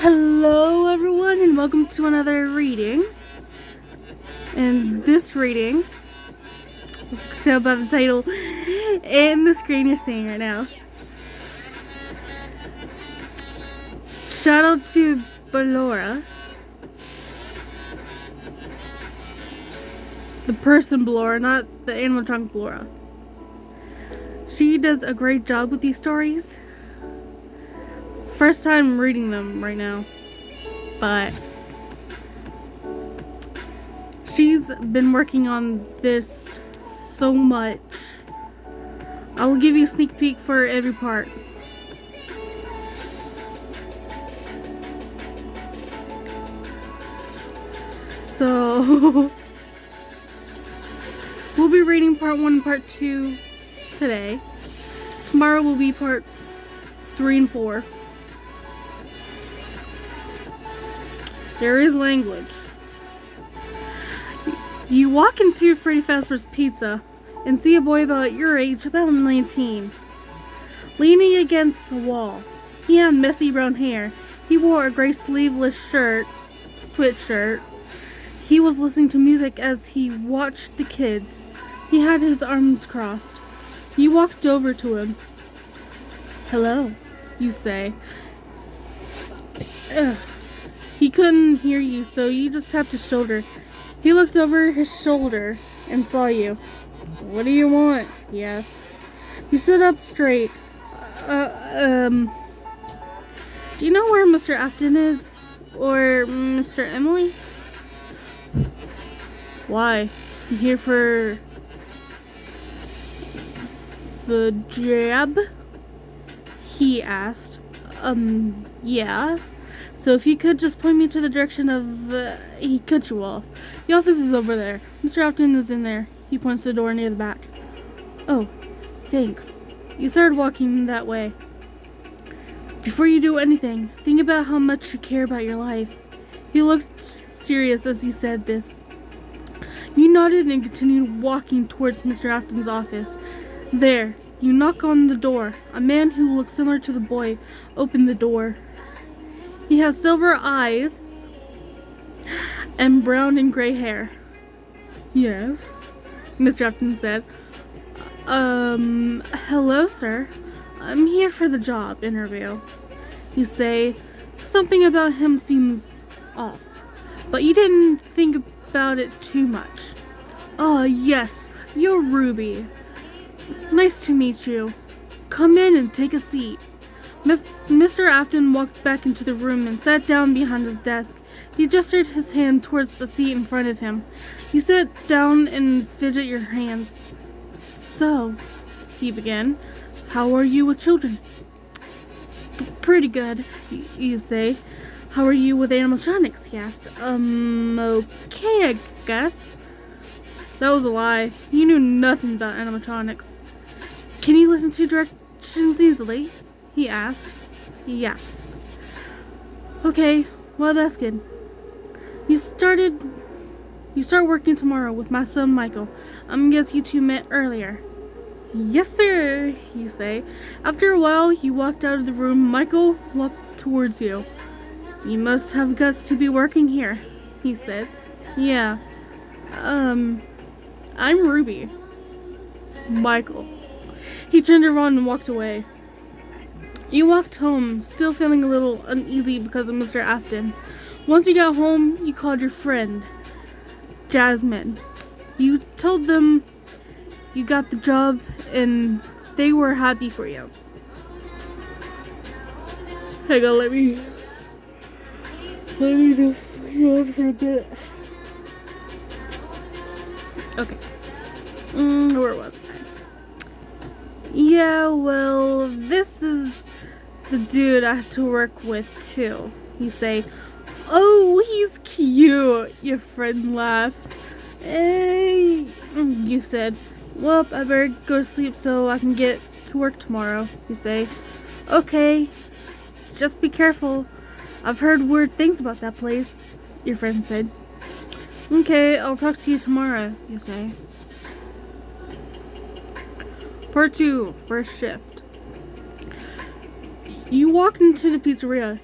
Hello everyone and welcome to another reading. And this reading, as you can tell by the title and the screen you're seeing right now. Shout out to Ballora. The person ballora, not the animatronic ballora. She does a great job with these stories. First time reading them right now, but she's been working on this so much. I will give you a sneak peek for every part. So we'll be reading part 1 and part 2 today. Tomorrow will be part 3 and 4. There is language. You walk into Freddy Fazbear's Pizza and see a boy about your age, about 19, leaning against the wall. He had messy brown hair. He wore a gray sleeveless sweatshirt. He was listening to music as he watched the kids. He had his arms crossed. You walked over to him. "Hello," you say. Ugh. He couldn't hear you, so you just tapped his shoulder. He looked over his shoulder and saw you. "What do you want?" he asked. You stood up straight. Do you know where Mr. Afton is? Or Mr. Emily? "Why? You here for the job?" he asked. Yeah. So if you could just point me to the direction of he cut you off. "The office is over there. Mr. Afton is in there." He points to the door near the back. "Oh, thanks." You started walking that way. "Before you do anything, think about how much you care about your life." He looked serious as he said this. You nodded and continued walking towards Mr. Afton's office. There, you knock on the door. A man who looked similar to the boy opened the door. He has silver eyes and brown and gray hair. "Yes," Mr. Afton said. Hello, sir. I'm here for the job interview." You say, "Something about him seems off," but you didn't think about it too much. Yes, you're Ruby. Nice to meet you. Come in and take a seat." Mr. Afton walked back into the room and sat down behind his desk. He gestured his hand towards the seat in front of him. You sit down and fidget your hands. "So," he began, "how are you with children?" "Pretty good," you say. "How are you with animatronics?" he asked. Okay, I guess." That was a lie. You knew nothing about animatronics. "Can you listen to directions easily?" he asked. "Yes." "Okay, well that's good. You start working tomorrow with my son Michael. I'm guess you two met earlier." "Yes, sir," you say. After a while, you walked out of the room. Michael walked towards you. "You must have guts to be working here," he said. "Yeah. I'm Ruby." "Michael." He turned around and walked away. You walked home, still feeling a little uneasy because of Mr. Afton. Once you got home, you called your friend, Jasmine. You told them you got the job and they were happy for you. Hang on, let me just yawn for a bit. Okay. Where was I? Yeah, well, this is the dude I have to work with too. You say, "Oh, he's cute." Your friend laughed. "Hey," you said. "Well, I better go to sleep so I can get to work tomorrow." You say, "Okay, just be careful. I've heard weird things about that place," your friend said. "Okay, I'll talk to you tomorrow," you say. Part 2, first shift. You walk into the pizzeria.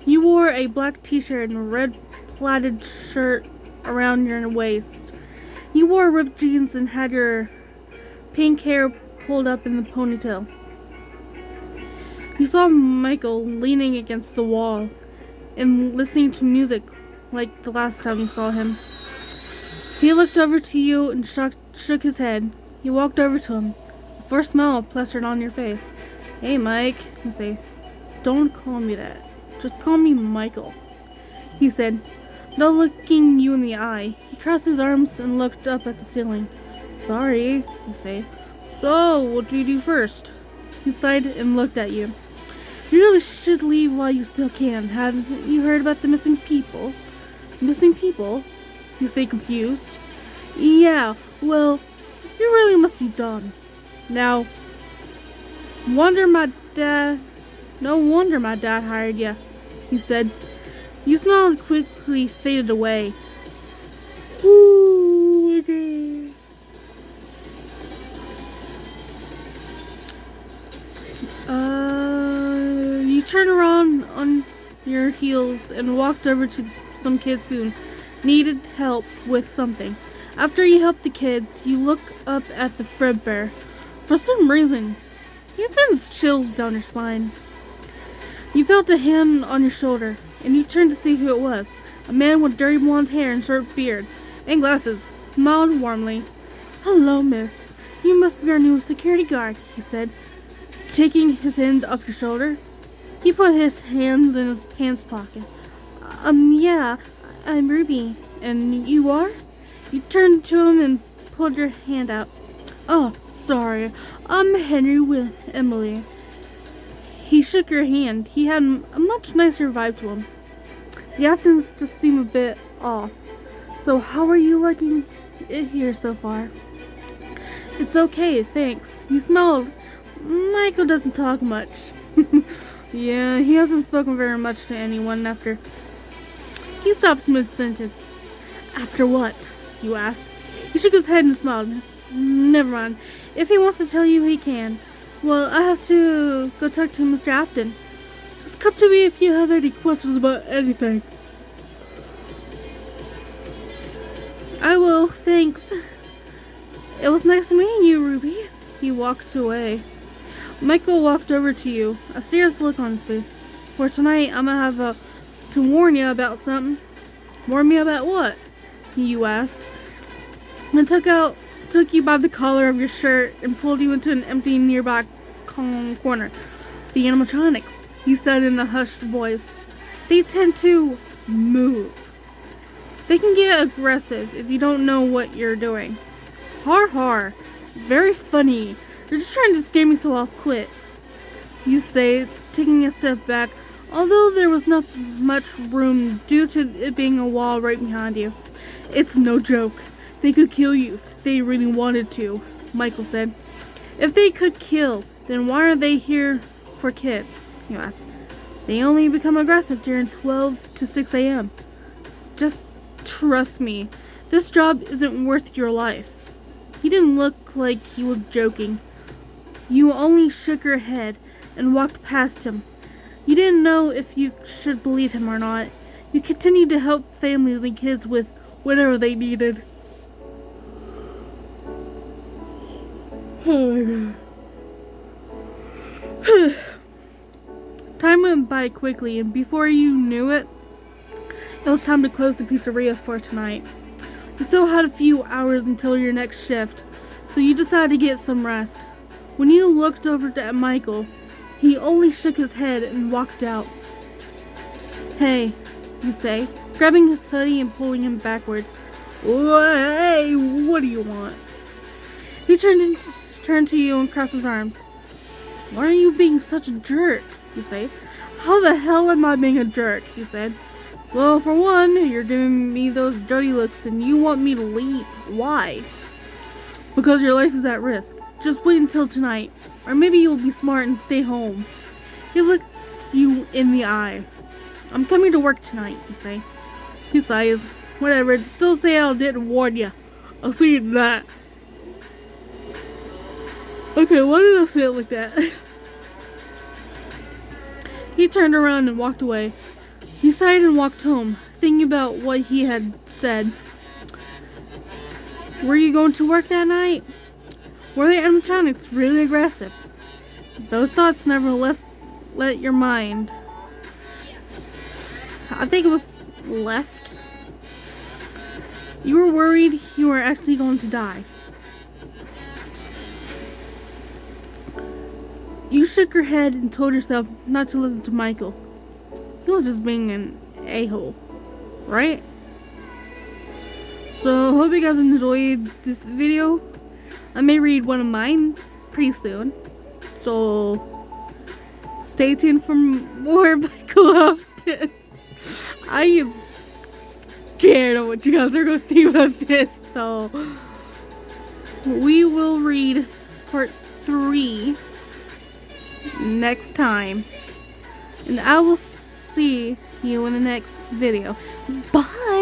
You wore a black t-shirt and a red plaided shirt around your waist. You wore ripped jeans and had your pink hair pulled up in the ponytail. You saw Micheal leaning against the wall and listening to music like the last time you saw him. He looked over to you and shook his head. You walked over to him. A first smile plastered on your face. "Hey, Mike," you say. "Don't call me that. Just call me Micheal," he said, not looking you in the eye. He crossed his arms and looked up at the ceiling. "Sorry," you say. "So, what do you do first?" He sighed and looked at you. "You really should leave while you still can. Haven't you heard about the missing people?" "Missing people?" You say, confused. "Yeah, well, you really must be done. Now, no wonder my dad hired you," he said. You smiled and quickly faded away. Ooh, okay. You turned around on your heels and walked over to some kids who needed help with something. After you helped the kids, you look up at the Fredbear. For some reason, he sends chills down your spine. You felt a hand on your shoulder, and you turned to see who it was. A man with dirty blonde hair and short beard and glasses smiled warmly. "Hello, miss. You must be our new security guard," he said, taking his hand off your shoulder. He put his hands in his pants pocket. Yeah, I'm Ruby. And you are?" You turned to him and pulled your hand out. "Oh, sorry. I'm Henry with Emily." He shook your hand. He had a much nicer vibe to him. The aftons just seem a bit off. "So how are you liking it here so far?" "It's okay, thanks." You smiled. "Micheal doesn't talk much." "Yeah, he hasn't spoken very much to anyone after..." He stopped mid-sentence. "After what?" you asked. He shook his head and smiled. "Never mind. If he wants to tell you, he can. Well, I have to go talk to Mr. Afton. Just come to me if you have any questions about anything." "I will, thanks." "It was nice meeting you, Ruby." He walked away. Micheal walked over to you, a serious look on his face. "For tonight, I'm gonna have to warn you about something." "Warn me about what?" you asked. And took you by the collar of your shirt and pulled you into an empty nearby corner. "The animatronics," he said in a hushed voice. "They tend to move. They can get aggressive if you don't know what you're doing. Har har. Very funny. You're just trying to scare me, so I'll quit," you say, taking a step back, although there was not much room due to it being a wall right behind you. "It's no joke. They could kill you if they really wanted to," Micheal said. "If they could kill, then why are they here for kids?" you asked. "They only become aggressive during 12 to 6 a.m. Just trust me. This job isn't worth your life." He didn't look like he was joking. You only shook your head and walked past him. You didn't know if you should believe him or not. You continued to help families and kids with whatever they needed. Oh my god. Time went by quickly, and before you knew it, it was time to close the pizzeria for tonight. You still had a few hours until your next shift, so you decided to get some rest. When you looked over at Micheal, he only shook his head and walked out. "Hey," you say, grabbing his hoodie and pulling him backwards. "Hey, what do you want?" He turned to you and crossed his arms. "Why are you being such a jerk?" you say. "How the hell am I being a jerk?" he said. "Well, for one, you're giving me those dirty looks and you want me to leave. Why?" "Because your life is at risk. Just wait until tonight, or maybe you'll be smart and stay home." He looked you in the eye. "I'm coming to work tonight," you say. He sighs. "Whatever, still say I didn't warn you. I'll see you in that." Okay, why did I say it like that? He turned around and walked away. He sighed and walked home, thinking about what he had said. Were you going to work that night? Were the animatronics really aggressive? Those thoughts never let your mind. I think it was left. You were worried you were actually going to die. You shook your head and told yourself not to listen to Michael. He was just being an a-hole, right? So, hope you guys enjoyed this video. I may read one of mine pretty soon. So, stay tuned for more Michael Afton. I am scared of what you guys are going to think about this. So, we will read part 3 next time. And I will see you in the next video. Bye!